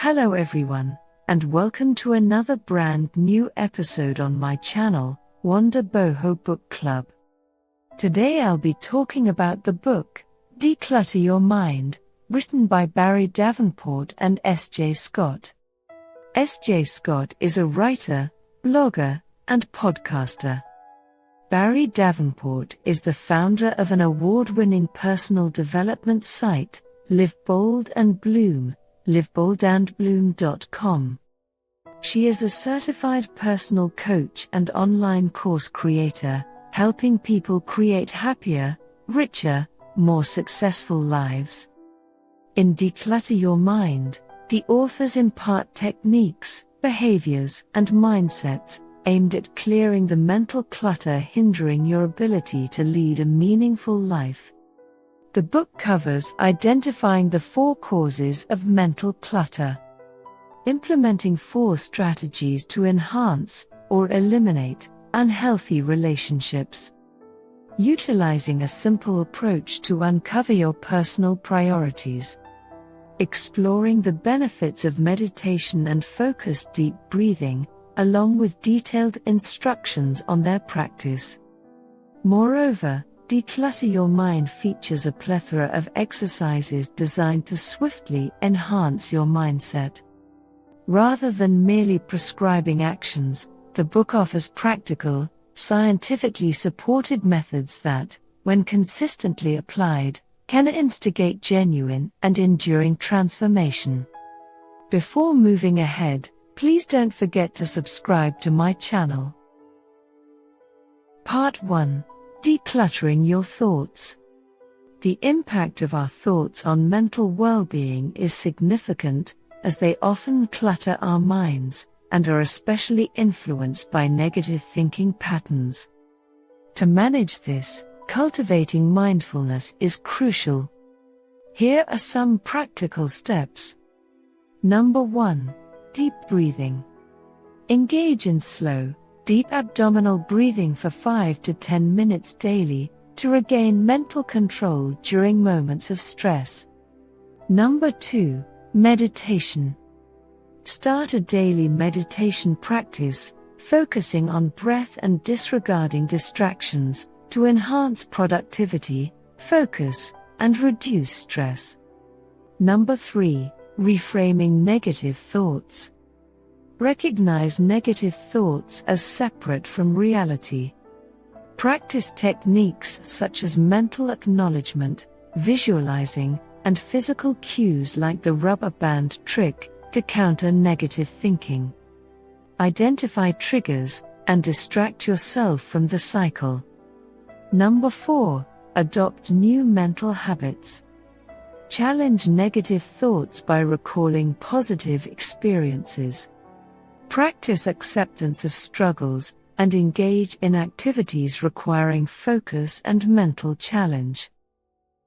Hello everyone, and welcome to another brand new episode on my channel, Bohemian Book Club. Today I'll be talking about the book, Declutter Your Mind, written by Barrie Davenport and S.J. Scott. S.J. Scott is a writer, blogger, and podcaster. Barrie Davenport is the founder of an award-winning personal development site, Live Bold and Bloom, liveboldandbloom.com. She is a certified personal coach and online course creator, helping people create happier, richer, more successful lives. In Declutter Your Mind, the authors impart techniques, behaviors, and mindsets aimed at clearing the mental clutter hindering your ability to lead a meaningful life. The book covers identifying the 4 causes of mental clutter, implementing 4 strategies to enhance or eliminate unhealthy relationships, utilizing a simple approach to uncover your personal priorities, exploring the benefits of meditation and focused deep breathing, along with detailed instructions on their practice. Moreover, Declutter Your Mind features a plethora of exercises designed to swiftly enhance your mindset. Rather than merely prescribing actions, the book offers practical, scientifically supported methods that, when consistently applied, can instigate genuine and enduring transformation. Before moving ahead, please don't forget to subscribe to my channel. Part 1. Decluttering your thoughts. The impact of our thoughts on mental well-being is significant, as they often clutter our minds, and are especially influenced by negative thinking patterns. To manage this, cultivating mindfulness is crucial. Here are some practical steps. Number 1. Deep breathing. Engage in slow, deep abdominal breathing for 5 to 10 minutes daily to regain mental control during moments of stress. Number 2. Meditation. Start a daily meditation practice, focusing on breath and disregarding distractions, to enhance productivity, focus, and reduce stress. Number 3. Reframing negative thoughts. Recognize negative thoughts as separate from reality. Practice techniques such as mental acknowledgement, visualizing, and physical cues like the rubber band trick to counter negative thinking. Identify triggers and distract yourself from the cycle. Number 4. Adopt new mental habits. Challenge negative thoughts by recalling positive experiences. Practice acceptance of struggles, and engage in activities requiring focus and mental challenge.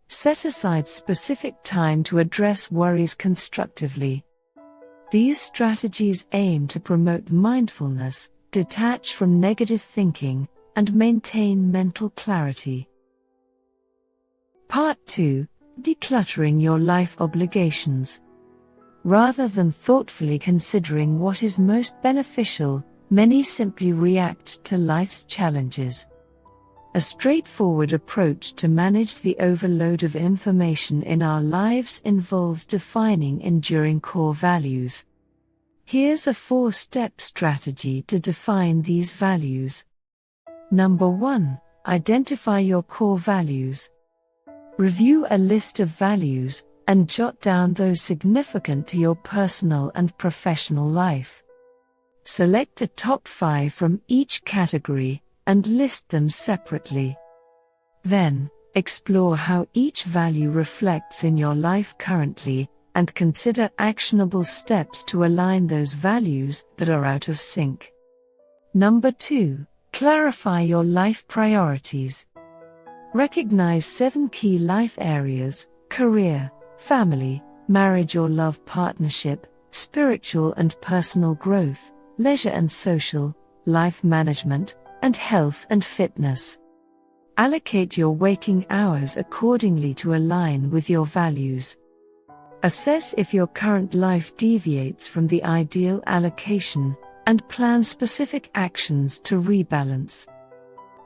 Set aside specific time to address worries constructively. These strategies aim to promote mindfulness, detach from negative thinking, and maintain mental clarity. Part 2. Decluttering your life obligations. Rather than thoughtfully considering what is most beneficial, many simply react to life's challenges. A straightforward approach to manage the overload of information in our lives involves defining enduring core values. Here's a 4-step strategy to define these values. Number 1. Identify your core values. Review a list of values, and jot down those significant to your personal and professional life. Select the top 5 from each category, and list them separately. Then, explore how each value reflects in your life currently, and consider actionable steps to align those values that are out of sync. Number 2. Clarify your life priorities. Recognize 7 key life areas: career, family, marriage or love partnership, spiritual and personal growth, leisure and social, life management, and health and fitness. Allocate your waking hours accordingly to align with your values. Assess if your current life deviates from the ideal allocation, and plan specific actions to rebalance.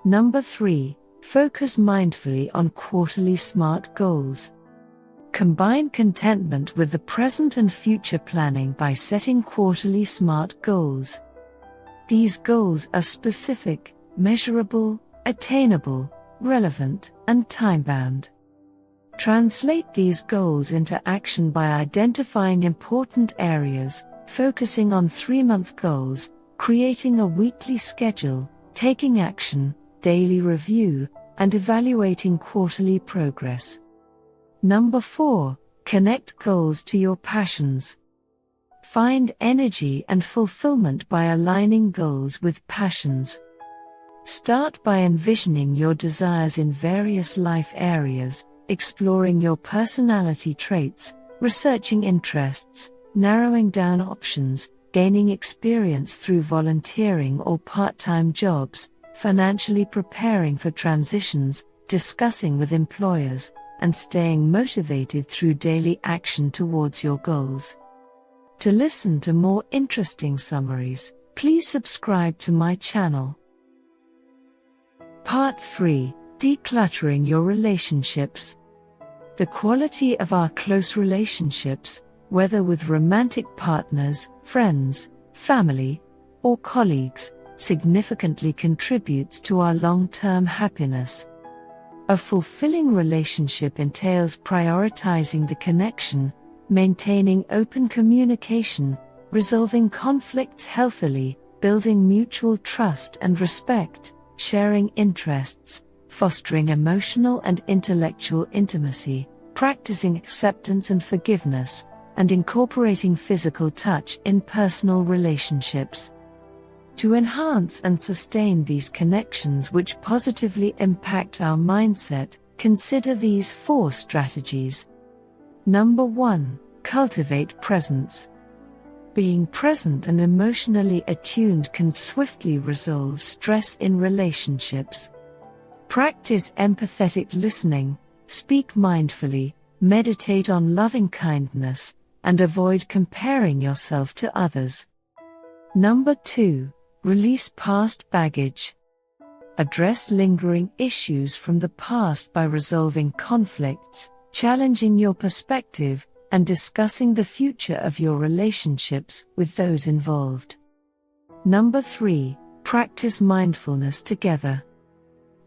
Number 3. Focus mindfully on quarterly SMART goals. Combine contentment with the present and future planning by setting quarterly SMART goals. These goals are specific, measurable, attainable, relevant, and time-bound. Translate these goals into action by identifying important areas, focusing on 3-month goals, creating a weekly schedule, taking action, daily review, and evaluating quarterly progress. Number 4. Connect goals to your passions. Find energy and fulfillment by aligning goals with passions. Start by envisioning your desires in various life areas, exploring your personality traits, researching interests, narrowing down options, gaining experience through volunteering or part-time jobs, financially preparing for transitions, discussing with employers, and staying motivated through daily action towards your goals. To listen to more interesting summaries, please subscribe to my channel. Part 3. Decluttering your relationships. The quality of our close relationships, whether with romantic partners, friends, family, or colleagues, significantly contributes to our long-term happiness. A fulfilling relationship entails prioritizing the connection, maintaining open communication, resolving conflicts healthily, building mutual trust and respect, sharing interests, fostering emotional and intellectual intimacy, practicing acceptance and forgiveness, and incorporating physical touch in personal relationships. To enhance and sustain these connections which positively impact our mindset, consider these 4 strategies. Number 1. Cultivate presence. Being present and emotionally attuned can swiftly resolve stress in relationships. Practice empathetic listening, speak mindfully, meditate on loving kindness, and avoid comparing yourself to others. Number 2. Release past baggage. Address lingering issues from the past by resolving conflicts, challenging your perspective, and discussing the future of your relationships with those involved. Number 3. Practice mindfulness together.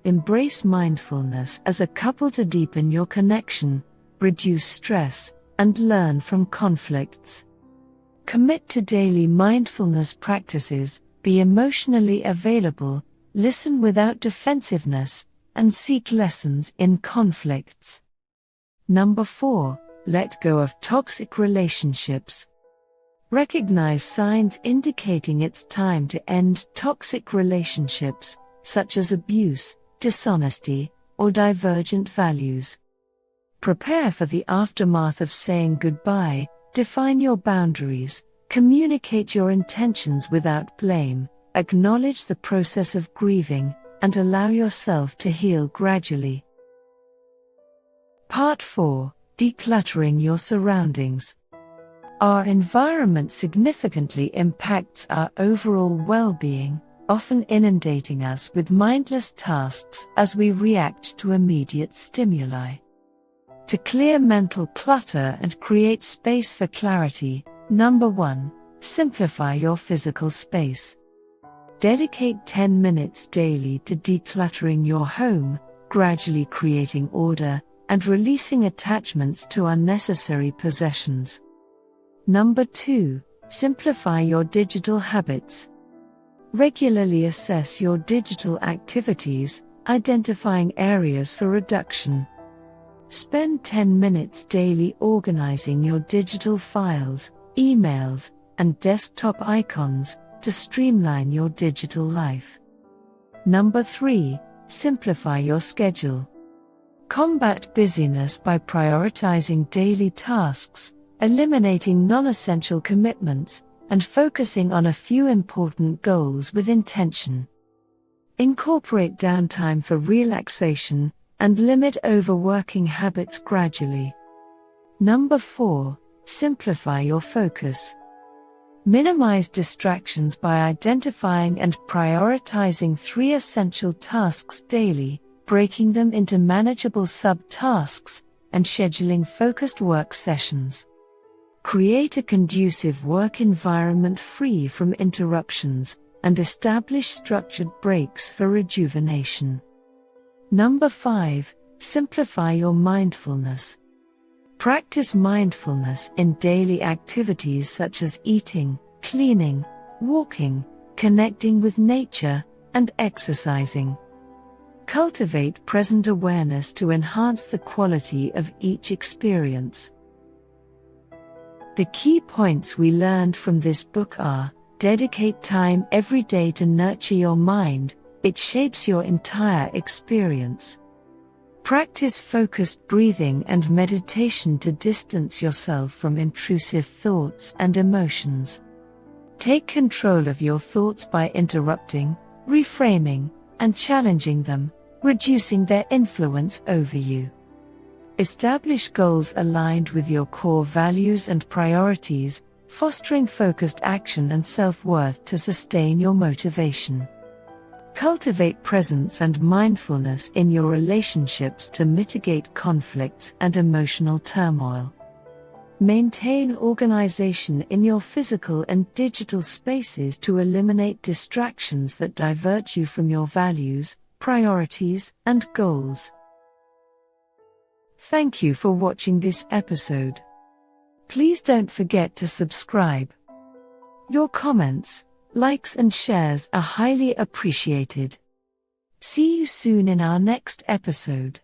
Embrace mindfulness as a couple to deepen your connection, reduce stress, and learn from conflicts. Commit to daily mindfulness practices, be emotionally available, listen without defensiveness, and seek lessons in conflicts. Number 4. Let go of toxic relationships. Recognize signs indicating it's time to end toxic relationships, such as abuse, dishonesty, or divergent values. Prepare for the aftermath of saying goodbye, define your boundaries, communicate your intentions without blame, acknowledge the process of grieving, and allow yourself to heal gradually. Part 4. Decluttering your surroundings. Our environment significantly impacts our overall well-being, often inundating us with mindless tasks as we react to immediate stimuli. To clear mental clutter and create space for clarity, number 1, simplify your physical space. Dedicate 10 minutes daily to decluttering your home, gradually creating order, and releasing attachments to unnecessary possessions. Number 2, simplify your digital habits. Regularly assess your digital activities, identifying areas for reduction. Spend 10 minutes daily organizing your digital files, emails, and desktop icons to streamline your digital life. Number 3, simplify your schedule. Combat busyness by prioritizing daily tasks, eliminating non-essential commitments, and focusing on a few important goals with intention. Incorporate downtime for relaxation, and limit overworking habits gradually. Number 4. Simplify your focus. Minimize distractions by identifying and prioritizing 3 essential tasks daily, breaking them into manageable sub-tasks, and scheduling focused work sessions. Create a conducive work environment free from interruptions, and establish structured breaks for rejuvenation. Number 5. Simplify your mindfulness. Practice mindfulness in daily activities such as eating, cleaning, walking, connecting with nature, and exercising. Cultivate present awareness to enhance the quality of each experience. The key points we learned from this book are: dedicate time every day to nurture your mind, it shapes your entire experience. Practice focused breathing and meditation to distance yourself from intrusive thoughts and emotions. Take control of your thoughts by interrupting, reframing, and challenging them, reducing their influence over you. Establish goals aligned with your core values and priorities, fostering focused action and self-worth to sustain your motivation. Cultivate presence and mindfulness in your relationships to mitigate conflicts and emotional turmoil. Maintain organization in your physical and digital spaces to eliminate distractions that divert you from your values, priorities, and goals. Thank you for watching this episode. Please don't forget to subscribe. Your comments, likes and shares are highly appreciated. See you soon in our next episode.